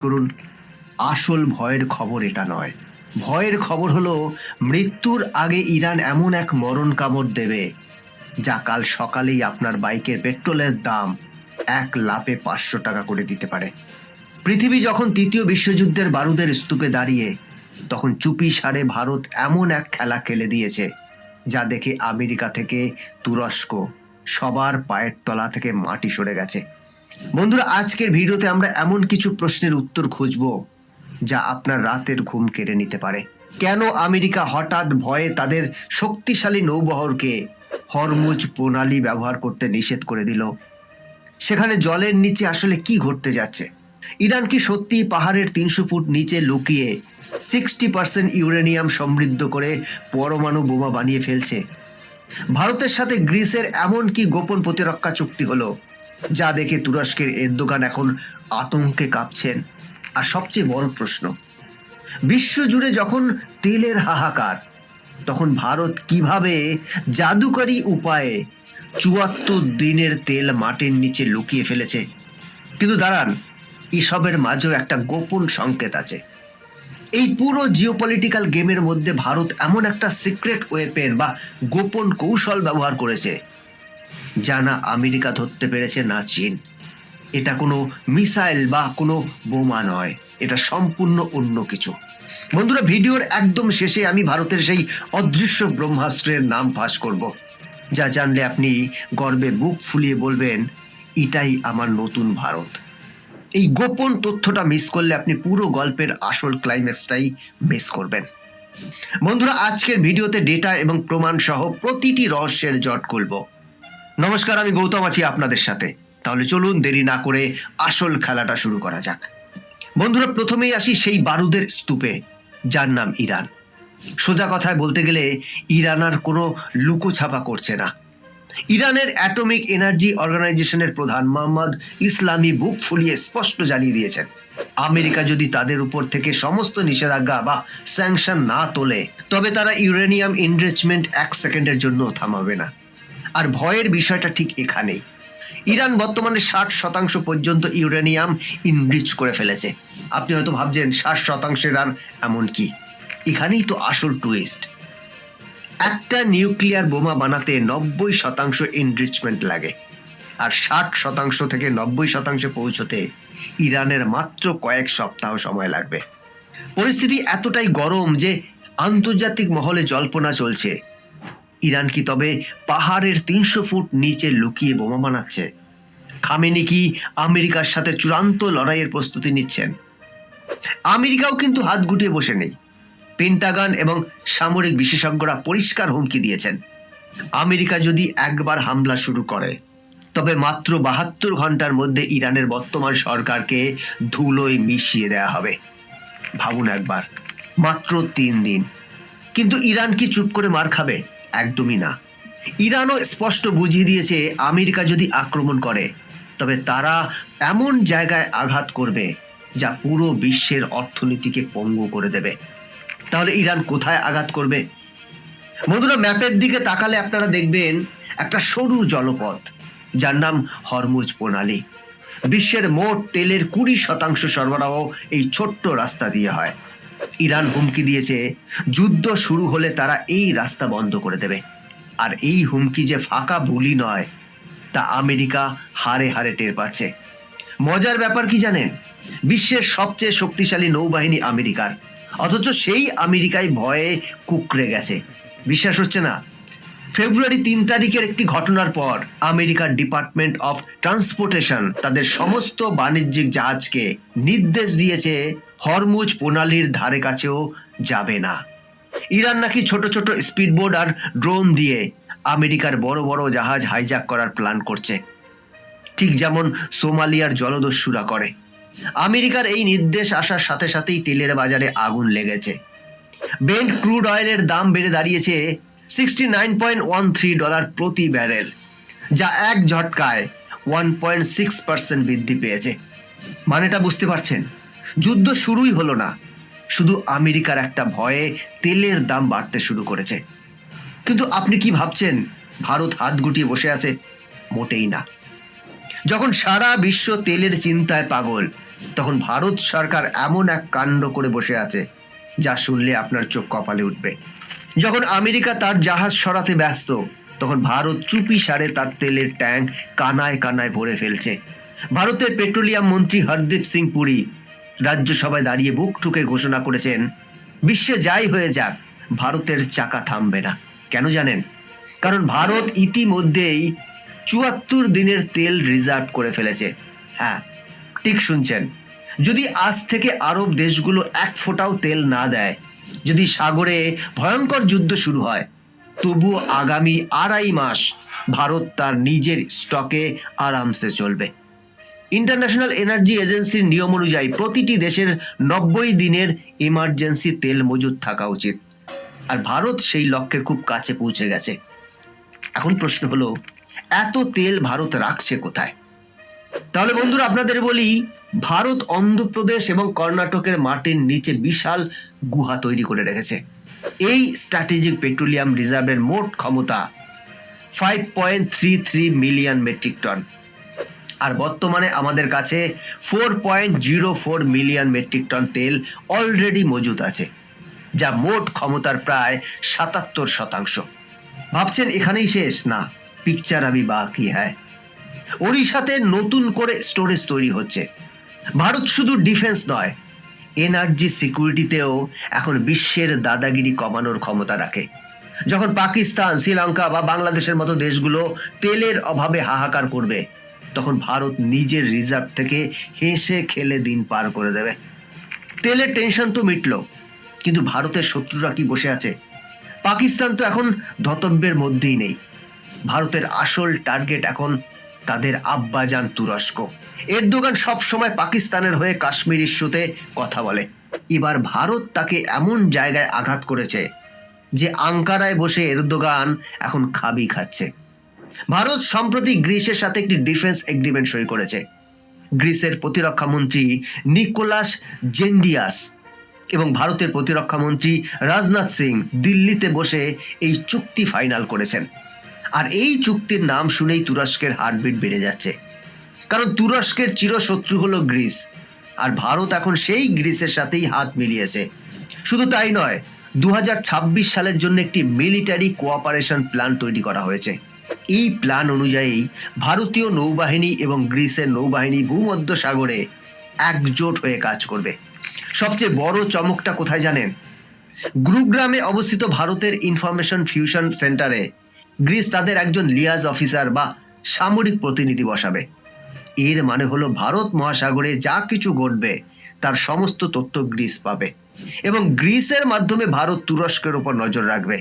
করুন। আসল ভয়ের খবর এটা নয়। ভয়ের খবর হলো মৃত্যুর আগে ইরান এমন এক মরণ কামড় দেবে যা কাল সকালেই আপনার বাইকের পেট্রোলের দাম এক লাফে 500 টাকা করে দিতে পারে। পৃথিবী যখন তৃতীয় বিশ্বযুদ্ধের বারুদের স্তূপে দাঁড়িয়ে, তখন চুপি সারে ভারত এমন এক খেলা খেলে দিয়েছে যা দেখে আমেরিকা থেকে তুরস্ক সবার পায়ের তলা থেকে মাটি সরে গেছে। বন্ধুরা, আজকের ভিডিওতে আমরা এমন কিছু প্রশ্নের উত্তর খুঁজব যা আপনার রাতের ঘুম কেড়ে নিতে পারে। কেন আমেরিকা হঠাৎ ভয়ে তাদের শক্তিশালী নৌবহরকে হরমুজ প্রণালী ব্যবহার করতে নিষেধ করে দিল? সেখানে জলের নিচে আসলে কি ঘটতে যাচ্ছে? ইরান কি সত্যি পাহাড়ের 300 ফুট নিচে লুকিয়ে 60% ইউরেনিয়াম সমৃদ্ধ করে পরমাণু বোমা বানিয়ে ফেলছে? ভারতের সাথে গ্রিসের এমন কি গোপন প্রতিরক্ষা চুক্তি হলো যা দেখে তুরস্কের এরদোগান এখন আতঙ্কে কাঁপছেন? আর সবচেয়ে বড় প্রশ্ন, বিশ্বজুড়ে যখন তেলের হাহাকার, তখন ভারত কিভাবে জাদুকরী উপায়ে 74 দিনের তেল মাটির নিচে লুকিয়ে ফেলেছে? কিন্তু দাঁড়ান, এসবের মাঝেও একটা গোপন সংকেত আছে। এই পুরো জিওপলিটিক্যাল গেমের মধ্যে ভারত এমন একটা সিক্রেট ওয়েপেন বা গোপন কৌশল ব্যবহার করেছে যা না আমেরিকা ধরতে পেরেছে, না চীন। এটা কোনো মিসাইল বা কোনো বোমা নয়, এটা সম্পূর্ণ অন্য কিছু। বন্ধুরা, ভিডিওর একদম শেষে আমি ভারতের সেই অদৃশ্য ব্রহ্মাস্ত্রের নাম ফাঁস করব, যা জানলে আপনি গর্বে বুক ফুলিয়ে বলবেন, এটাই আমার নতুন ভারত। এই গোপন তথ্যটা মিস করলে আপনি পুরো গল্পের আসল ক্লাইম্যাক্সটাই মিস করবেন। বন্ধুরা, আজকের ভিডিওতে ডেটা এবং প্রমাণ সহ প্রতিটি রহস্যের জট খুলব। নমস্কার, আমি গৌতম আছি আপনাদের সাথে। তাহলে চলুন দেরি না করে আসল খেলাটা শুরু করা যাক। বন্ধুরা, প্রথমেই আসি সেই বারুদের স্তূপে, যার নাম ইরান। সোজা কথায় বলতে গেলে ইরান আর কোনো লুকোছাপা করছে না। ইরানের অ্যাটমিক এনার্জি অর্গানাইজেশনের প্রধান মোহাম্মদ ইসলামী বুক ফুলিয়ে স্পষ্ট জানিয়ে দিয়েছেন, আমেরিকা যদি তাদের উপর থেকে সমস্ত নিষেধাজ্ঞা বা স্যাংশন না তোলে, তবে তারা ইউরেনিয়াম এনরিচমেন্ট 1 সেকেন্ডের জন্য থামাবে না। আর ভয়ের বিষয়টা ঠিক এখানেই। ইরান বর্তমানে 60% পর্যন্ত ইউরেনিয়াম ইনরিচ করে ফেলেছে। আপনি হয়তো ভাবছেন 60%-এর আর এমন কি? এখানেই তো আসল টুইস্ট। একটা নিউক্লিয়ার বোমা বানাতে 90% এনরিচমেন্ট লাগে, আর 60% থেকে 90% পৌঁছতে ইরানের মাত্র কয়েক সপ্তাহ সময় লাগবে। পরিস্থিতি এতটাই গরম যে আন্তর্জাতিক মহলে জল্পনা চলছে, ইরান কি তবে পাহাড়ের 300 ফুট নিচে লুকিয়ে বোমা বানাচ্ছে? খামেনি কি আমেরিকার সাথে চূড়ান্ত লড়াইয়ের প্রস্তুতি নিচ্ছেন? আমেরিকাও কিন্তু হাত গুটিয়ে বসে নেই। পেন্টাগন এবং সামরিক বিশেষজ্ঞরা পরিষ্কার হুমকি দিয়েছেন, আমেরিকা যদি একবার হামলা শুরু করে, তবে মাত্র 72 ঘন্টার মধ্যে ইরানের বর্তমান সরকারকে ধুলোয় মিশিয়ে দেওয়া হবে। ভাবুন একবার, মাত্র 3 দিন। কিন্তু ইরান কি চুপ করে মার খাবে? একদমই না। ইরানও স্পষ্ট বুঝিয়ে দিয়েছে, আমেরিকা যদি আক্রমণ করে, তবে তারা এমন জায়গায় আঘাত করবে যা পুরো বিশ্বের অর্থনীতিকে পঙ্গু করে দেবে। তাহলে ইরান কোথায় আঘাত করবে? বন্ধুরা, ম্যাপের দিকে তাকালে আপনারা দেখবেন একটা সরু জলপথ, যার নাম হরমুজ প্রণালী। বিশ্বের মোট তেলের 20% সরবরাহ এই ছোট্ট রাস্তা দিয়ে হয়। ইরান হুমকি দিয়েছে, যুদ্ধ শুরু হলে তারা এই রাস্তা বন্ধ করে দেবে। আর এই হুমকি যে ফাঁকা বুলি নয়, তা আমেরিকা হারে হারে টের পাচ্ছে। মজার ব্যাপার কি জানেন? বিশ্বের সবচেয়ে শক্তিশালী নৌবাহিনী আমেরিকার, অথচ সেই আমেরিকায় ভয়ে কুঁকড়ে গেছে। বিশ্বাস হচ্ছে না? ফেব্রুয়ারি 3 তারিখের একটি ঘটনার পর আমেরিকার ডিপার্টমেন্ট অফ ট্রান্সপোর্টেশন তাদের সমস্ত বাণিজ্যিক জাহাজকে নির্দেশ দিয়েছে, হরমুজ প্রণালীর ধারে কাছেও যাবে না। ইরান নাকি ছোট ছোট স্পিডবোট আর ড্রোন দিয়ে আমেরিকার বড় বড় জাহাজ হাইজ্যাক করার প্ল্যান করছে, ঠিক যেমন সোমালিয়ার জলদস্যুরা করে। আমেরিকার এই নির্দেশ আসার সাথে সাথেই তেলের বাজারে আগুন লেগেছে। ব্রেন্ট ক্রুড অয়েলের দাম বেড়ে দাঁড়িয়েছে $69.13 প্রতি ব্যারেল, যা এক ঝটকায় 1.6% বৃদ্ধি পেয়েছে। মানেটা বুঝতে পারছেন? যুদ্ধ শুরুই হলো না, শুধু আমেরিকার একটা ভয়ে তেলের দাম বাড়তে শুরু করেছে। কিন্তু আপনি কি ভাবছেন ভারত হাত গুটিয়ে বসে আছে? মোটেই না। যখন সারা বিশ্ব তেলের চিন্তায় পাগল, তখন ভারত সরকার এমন এক কাণ্ড করে বসে আছে যা শুনলে আপনার চোখ কপালে উঠবে। যখন আমেরিকা তার জাহাজ সরাতে ব্যস্ত, তখন ভারত চুপি সারে তার তেলের ট্যাঙ্ক কানায় কানায় ভরে ফেলছে। ভারতের পেট্রোলিয়াম মন্ত্রী হরদীপ সিং পুরী রাজ্যসভায় দাঁড়িয়ে বুক ঠুকে ঘোষণা করেছেন, বিশ্বে যাই হয়ে যাক ভারতের চাকা থামবে না। কেন জানেন? কারণ ভারত ইতিমধ্যেই ৭৪ দিনের তেল রিজার্ভ করে ফেলেছে। হ্যাঁ, ঠিক শুনছেন। যদি আজ থেকে আরব দেশগুলো এক ফোঁটাও তেল না দেয়, যদি সাগরে ভয়ঙ্কর যুদ্ধ শুরু হয়, তবুও আগামী ২.৫ মাস ভারত তার নিজের স্টকে আরামসে চলবে। ইন্টারন্যাশনাল এনার্জি এজেন্সির নিয়ম অনুযায়ী প্রতিটি দেশের ৯০ দিনের ইমার্জেন্সি তেল মজুদ থাকা উচিত। আর ভারত সেই লক্ষ্যের খুব কাছে পৌঁছে গেছে। এখন প্রশ্ন হলো, এত তেল ভারত রাখছে কোথায়? তাহলে বন্ধুরা আপনাদের বলি, ভারত অন্ধ্রপ্রদেশ এবং কর্ণাটকের মাটির নিচে বিশাল গুহা তৈরি করে রেখেছে। এই স্ট্র্যাটেজিক পেট্রোলিয়াম রিজার্ভের মোট ক্ষমতা 5.33 মিলিয়ন মেট্রিক টন। আর বর্তমানে আমাদের কাছে 4.04 মিলিয়ন মেট্রিক টন তেল অলরেডি মজুদ আছে, যা মোট ক্ষমতার প্রায় ৭৭%। ভাবছেন এখানেই শেষ? না, পিকচার আভি বাকি হ্যায়। ওড়িশাতে নতুন করে স্টোরেজ তৈরি হচ্ছে। ভারত শুধু ডিফেন্স নয়, এনার্জি সিকিউরিটিতেও এখন বিশ্বের দাদাগিরি কমানোর ক্ষমতা রাখে। যখন পাকিস্তান, শ্রীলঙ্কা বা বাংলাদেশের মতো দেশগুলো তেলের অভাবে হাহাকার করবে, তখন ভারত নিজের রিজার্ভ থেকে হেসে খেলে দিন পার করে দেবে। তেলের টেনশন তো মিটল, কিন্তু ভারতের শত্রুরা কি বসে আছে? পাকিস্তান তো এখন ধতব্যের মধ্যেই নেই। ভারতের আসল টার্গেট এখন তাদের আব্বাজান তুরস্ক। এরদোগান সব সময় পাকিস্তানের হয়ে কাশ্মীর ইস্যুতে কথা বলে। এবার ভারত তাকে এমন জায়গায় আঘাত করেছে যে আঙ্কারায় বসে এরদোগান এখন খাবি খাচ্ছে। ভারত সম্প্রতি গ্রিসের সাথে একটি ডিফেন্স এগ্রিমেন্ট সই করেছে। গ্রিসের প্রতিরক্ষা মন্ত্রী নিকোলাস জেন্ডিয়াস এবং ভারতের প্রতিরক্ষা মন্ত্রী রাজনাথ সিং দিল্লিতে বসে এই চুক্তি ফাইনাল করেছেন। আর এই চুক্তির নাম শুনেই তুরস্কের হার্টবিট বেড়ে যাচ্ছে, কারণ তুরস্কের চিরশত্রু হলো গ্রিস, আর ভারত এখন সেই গ্রিসের সাথেই হাত মিলিয়েছে। শুধু তাই নয়, ২০২৬ সালের জন্য একটি মিলিটারি কোঅপারেশন প্ল্যান তৈরি করা হয়েছে। এই প্ল্যান অনুযায়ী ভারতীয় নৌবাহিনী এবং গ্রিসের নৌবাহিনী ভূমধ্য সাগরে একজোট হয়ে কাজ করবে। সবচেয়ে বড় চমকটা কোথায় জানেন? গুরুগ্রামে অবস্থিত ভারতের ইনফরমেশন ফিউশন সেন্টারে গ্রিস তাদের একজন লিয়াজ অফিসার বা সামরিক প্রতিনিধি বসাবে। এর মানে হলো ভারত মহাসাগরে যা কিছু ঘটবে তার সমস্ত তথ্য গ্রিস পাবে, এবং গ্রিসের মাধ্যমে ভারত তুরস্কের উপর নজর রাখবে।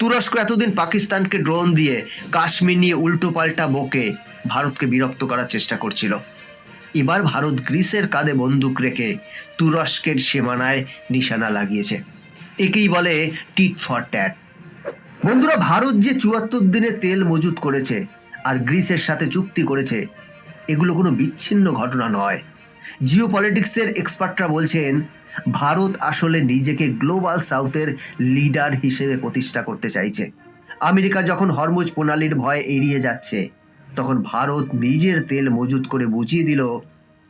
তুরস্ক এতদিন পাকিস্তানকে ড্রোন দিয়ে কাশ্মীর নিয়ে উল্টো পাল্টা বকে ভারতকে বিরক্ত করার চেষ্টা করছিল। এবার ভারত গ্রিসের কাঁধে বন্দুক রেখে তুরস্কের সীমানায় নিশানা লাগিয়েছে। একেই বলে টিট ফর ট্যাট। বন্ধুরা, ভারত যে ৭৪ দিনে তেল মজুত করেছে আর গ্রিসের সাথে চুক্তি করেছে, এগুলো কোনো বিচ্ছিন্ন ঘটনা নয়। জিওপলিটিক্সের এক্সপার্টরা বলছেন, ভারত আসলে নিজেকে গ্লোবাল সাউথের লিডার হিসেবে প্রতিষ্ঠা করতে চাইছে। আমেরিকা যখন হরমুজ প্রণালীর ভয় এড়িয়ে যাচ্ছে, তখন ভারত নিজের তেল মজুত করে বুঝিয়ে দিল,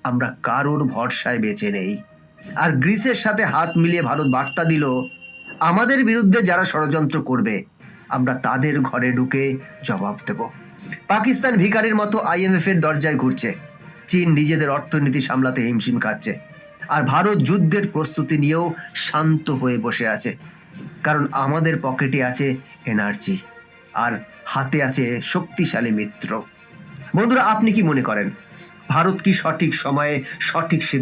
আমরা কারোর ভরসায় বেঁচে নেই। আর গ্রিসের সাথে হাত মিলিয়ে ভারত বার্তা দিল, আমাদের বিরুদ্ধে যারা ষড়যন্ত্র করবে, আমরা তাদের ঘরে ঢুকে জবাব দেব। পাকিস্তান ভিখারির মতো IMF এর দরজায় ঘুরছে। চীন নিজেদের অর্থনীতি সামলাতে হিমশিম খাচ্ছে। আর ভারত যুদ্ধের প্রস্তুতি নিয়েও শান্ত হয়ে বসে আছে, কারণ আমাদের পকেটে আছে এনার্জি আর হাতে আছে শক্তিশালী মিত্র। বন্ধুরা, আপনি কি মনে করেন? ভারত কি সঠিক সময়ে সঠিক